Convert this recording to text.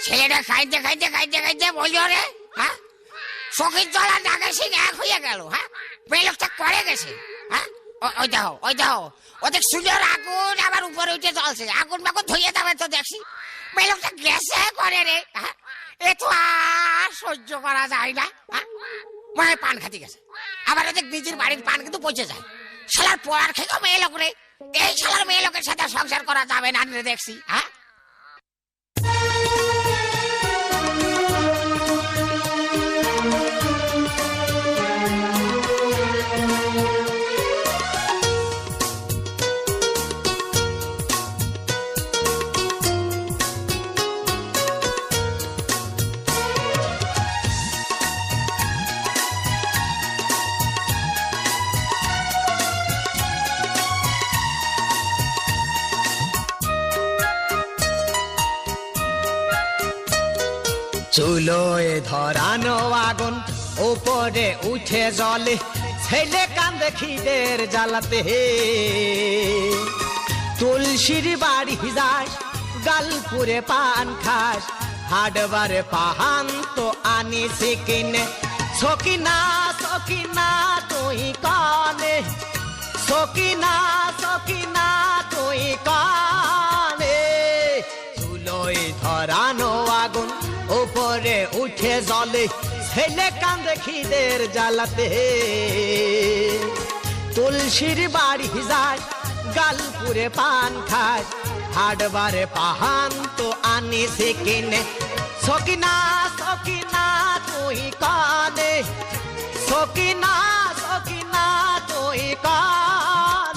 ছেলেটা খাইতে খাইতে খাইতে খাইতে বললো রে, হ্যাঁ সখীর তলা নাকে সিং এক হয়ে গেল। হ্যাঁ মেয়ে লোকটা করে গেছে। হ্যাঁ ওই দেখো ওই দেখো, ওদের সুন্দর আগুন আবার উপরে উঠে চলছে, আগুন বাগুন ধুয়ে যাবে তো দেখছি। মেয়ে লোকটা গেছে করে রে, হ্যাঁ এ তো আর সহ্য করা যায় না। হ্যাঁ মনে হয় পান খাতে গেছে। আবার ওদের নিজের বাড়ির পান কিন্তু পচে যায়। শালার পোড়ার খেতো মেয়ে লোক রে, এই শালার মেয়ে লোকের সাথে সংসার করা যাবে না রে দেখছি। হ্যাঁ চুলোয় ধরানো আগুন উপরে উঠে জলে, ছেলে কান্দে খিদের জ্বালাতে। তুলসীর বাড়ি যাস, গালপুরে পান খাস, হাটবারে পাহান তো আনিস কিনে। সকিনা সকিনা তুই কানে, সকিনা সকিনা তুই কানে। চুলোয় ধরানো আগুন উপরে উঠে জলে, ছেলে কান্দে খিদের জ্বালাতে। তুলসীর বাড়ি যাস, গালপুরে পান খাস, হাটবারে পাহান তো আনিস কিনে। সকিনা সকিনা তুই কানে, সকিনা সকিনা তুই কানে।